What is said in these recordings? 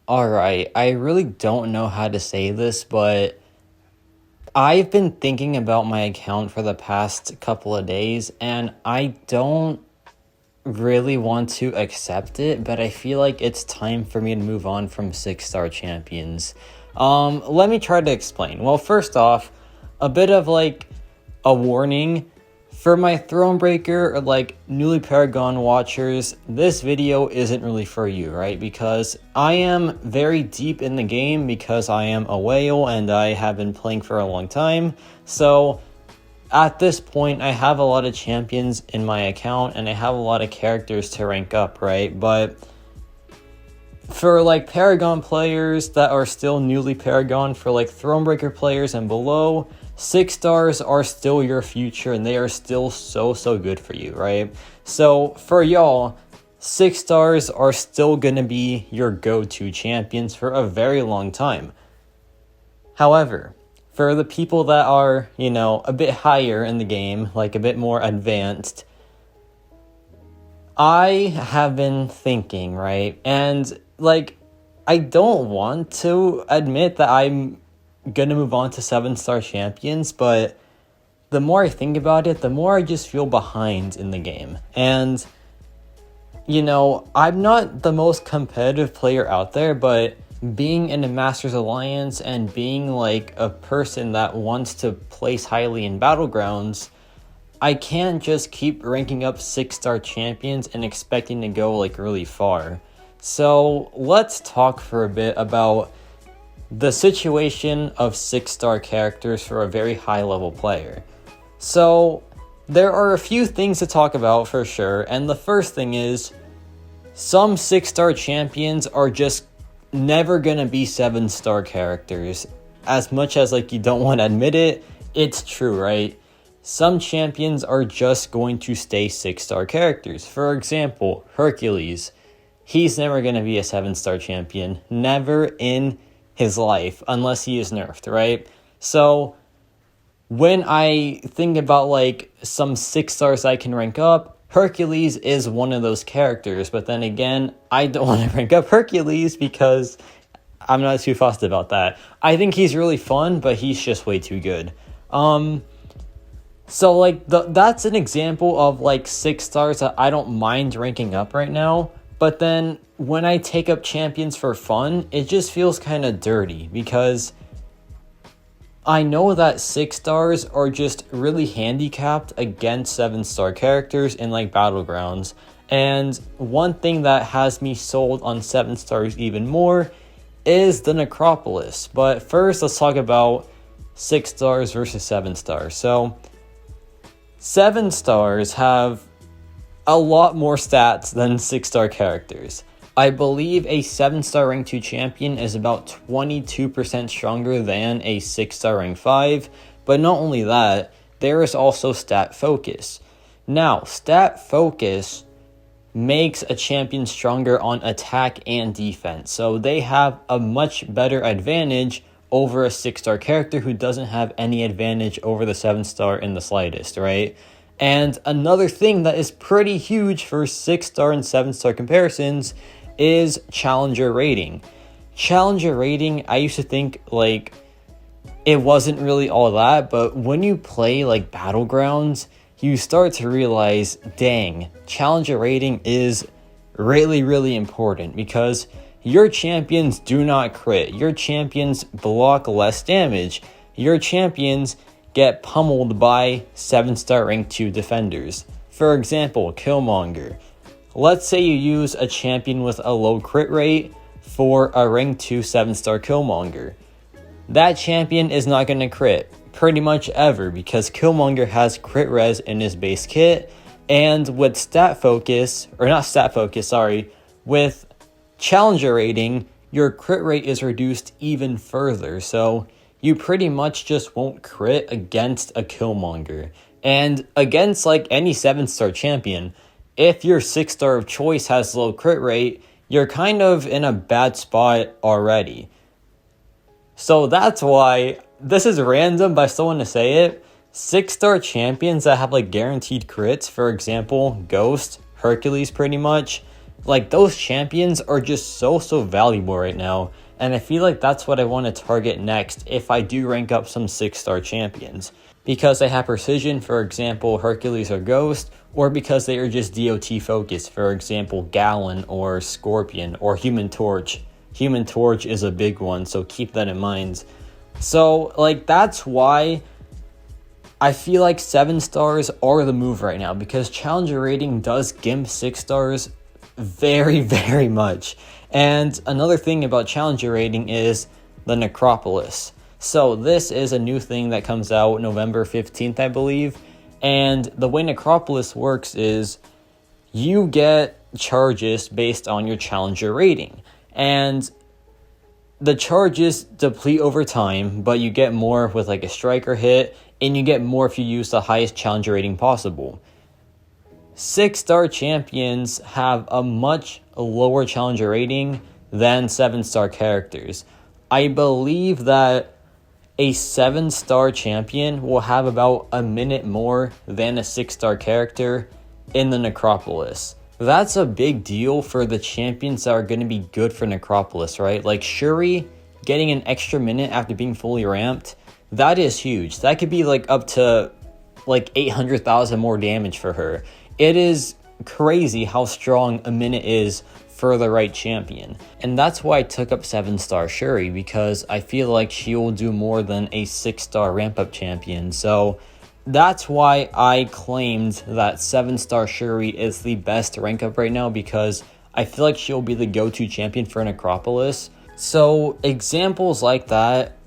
Alright, I really don't know how to say this, but I've been thinking about my account for the past couple of days, and I don't really want to accept it, but I feel like it's time for me to move on from 6-star champions. Let me try to explain. Well, first off, a bit of like a warning. For my Thronebreaker or like newly Paragon watchers, this video isn't really for you, right? Because I am very deep in the game because I am a whale and I have been playing for a long time. So at this point, I have a lot of champions in my account and I have a lot of characters to rank up, right? But for like Paragon players that are still newly Paragon, for like Thronebreaker players and below, 6 stars are still your future and they are still so good for you, right? So for y'all, 6 stars are still gonna be your go-to champions for a very long time. However, for the people that are, a bit higher in the game, like a bit more advanced, I have been thinking, right? And like, I don't want to admit that I'm gonna move on to 7-star champions, but the more I think about it, the more I just feel behind in the game. And I'm not the most competitive player out there, but being in a Masters Alliance and being like a person that wants to place highly in Battlegrounds, I can't just keep ranking up 6-star champions and expecting to go like really far. So let's talk for a bit about the situation of 6-star characters for a very high level player. So there are a few things to talk about for sure, and the first thing is some 6-star champions are just never gonna be 7-star characters. As much as like you don't want to admit it, it's true, right? Some champions are just going to stay 6-star characters. For example, Hercules. He's never gonna be a 7-star champion. Never in his life, unless he is nerfed, right? So when I think about like some 6 stars I can rank up, Hercules is one of those characters. But then again, I don't want to rank up Hercules because I'm not too fussed about that. I think he's really fun, but he's just way too good. So like that's an example of like 6 stars that I don't mind ranking up right now. But then when I take up champions for fun, it just feels kind of dirty because I know that 6 stars are just really handicapped against 7-star characters in like Battlegrounds. And one thing that has me sold on 7 stars even more is the Necropolis. But first, let's talk about 6 stars versus 7 stars. So 7 stars have a lot more stats than 6-star characters. I believe a 7-star rank 2 champion is about 22% stronger than a 6-star rank 5, but not only that, there is also stat focus. Now, stat focus makes a champion stronger on attack and defense, so they have a much better advantage over a 6-star character who doesn't have any advantage over the 7-star in the slightest, right? And another thing that is pretty huge for 6-star and 7-star comparisons is challenger rating. Challenger rating, I used to think like it wasn't really all that, but when you play like Battlegrounds, you start to realize, dang, challenger rating is really important because your champions do not crit. Your champions block less damage. Your champions get pummeled by 7-star rank 2 defenders. For example, Killmonger. Let's say you use a champion with a low crit rate for a rank 2 7-star Killmonger. That champion is not going to crit pretty much ever because Killmonger has crit res in his base kit, and with with challenger rating, your crit rate is reduced even further, so you pretty much just won't crit against a Killmonger. And against like any 7-star champion, if your 6-star of choice has low crit rate, you're kind of in a bad spot already. So that's why, this is random, but I still want to say it, 6-star champions that have like guaranteed crits, for example, Ghost, Hercules pretty much, Like, those champions are just so valuable right now. And I feel like that's what I want to target next if I do rank up some 6-star champions. Because they have precision, for example, Hercules or Ghost, or because they are just DOT focused, for example, Gallon or Scorpion or Human Torch. Human Torch is a big one, so keep that in mind. So, like, that's why I feel like 7 stars are the move right now, because Challenger rating does gimp 6 stars very much. And another thing about Challenger rating is the Necropolis. So this is a new thing that comes out November 15th, I believe. And the way Necropolis works is you get charges based on your Challenger rating. And the charges deplete over time, but you get more with like a striker hit, and you get more if you use the highest Challenger rating possible. 6-star champions have a much lower Challenger rating than 7-star characters. I believe that a 7-star champion will have about a minute more than a 6-star character in the Necropolis. That's a big deal for the champions that are going to be good for Necropolis, right? Like Shuri getting an extra minute after being fully ramped, that is huge. That could be like up to like 800,000 more damage for her. It is crazy how strong a minute is for the right champion. And that's why I took up 7-star Shuri, because I feel like she will do more than a 6-star ramp up champion. So that's why I claimed that 7-star Shuri is the best rank up right now, because I feel like she'll be the go-to champion for Necropolis. So examples like that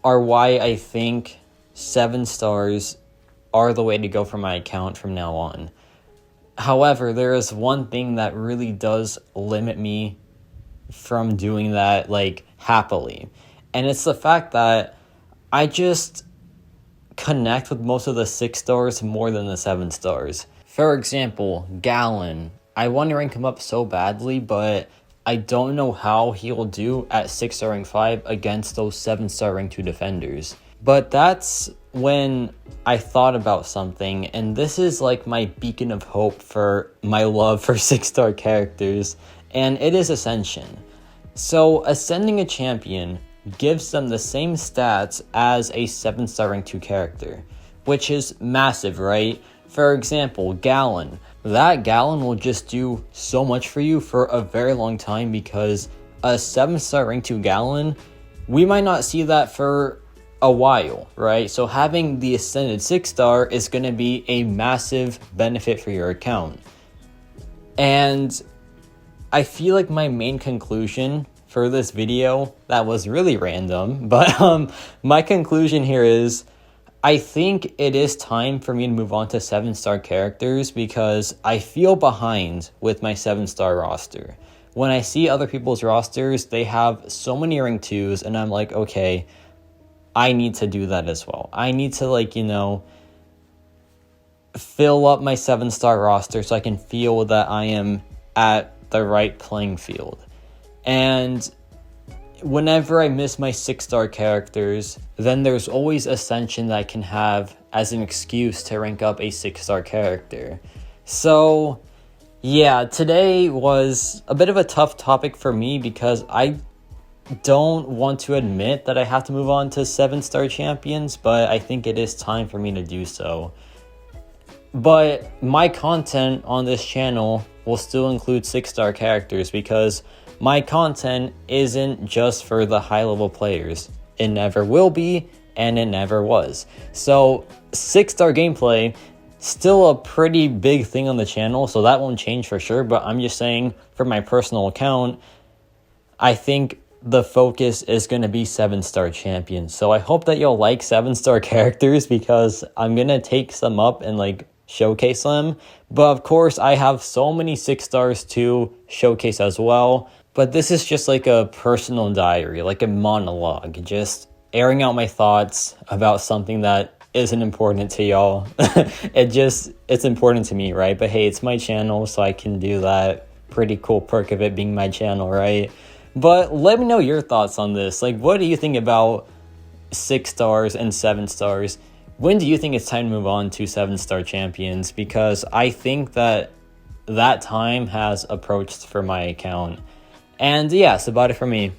are why I think 7 stars are the way to go for my account from now on. However, there is one thing that really does limit me from doing that, like, happily. And it's the fact that I just connect with most of the 6 stars more than the 7 stars. For example, Gallon. I want to rank him up so badly, but I don't know how he'll do at 6-star rank 5 against those 7-star rank 2 defenders. But that's when I thought about something, and this is like my beacon of hope for my love for 6-star characters, and it is Ascension. So ascending a champion gives them the same stats as a 7-star rank 2 character, which is massive, right? For example, Gallon. That Gallon will just do so much for you for a very long time, because a 7-star rank 2 Gallon, we might not see that for a while, right? So having the ascended 6-star is going to be a massive benefit for your account. And I feel like my main conclusion for this video, that was really random, but my conclusion here is I think it is time for me to move on to 7-star characters, because I feel behind with my 7-star roster. When I see other people's rosters, they have so many rank 2s, and I'm like, okay, I need to do that as well. I need to, like, you know, fill up my 7-star roster so I can feel that I am at the right playing field. And whenever I miss my 6-star characters, then there's always Ascension that I can have as an excuse to rank up a 6-star character. So yeah, today was a bit of a tough topic for me, because I don't want to admit that I have to move on to 7-star champions, but I think it is time for me to do so. But my content on this channel will still include 6-star characters, because my content isn't just for the high-level players. It never will be, and it never was. So 6-star gameplay, still a pretty big thing on the channel, so that won't change for sure, but I'm just saying, for my personal account, I think the focus is going to be 7-star champions. So I hope that you'll like 7-star characters, because I'm going to take some up and like showcase them. But of course, I have so many 6 stars to showcase as well. But this is just like a personal diary, like a monologue, just airing out my thoughts about something that isn't important to y'all. It's important to me, right? But hey, it's my channel, so I can do that. Pretty cool perk of it being my channel, right? But let me know your thoughts on this. Like, what do you think about 6 stars and 7 stars? When do you think it's time to move on to 7-star champions? Because I think that that time has approached for my account. And yeah, that's about it for me.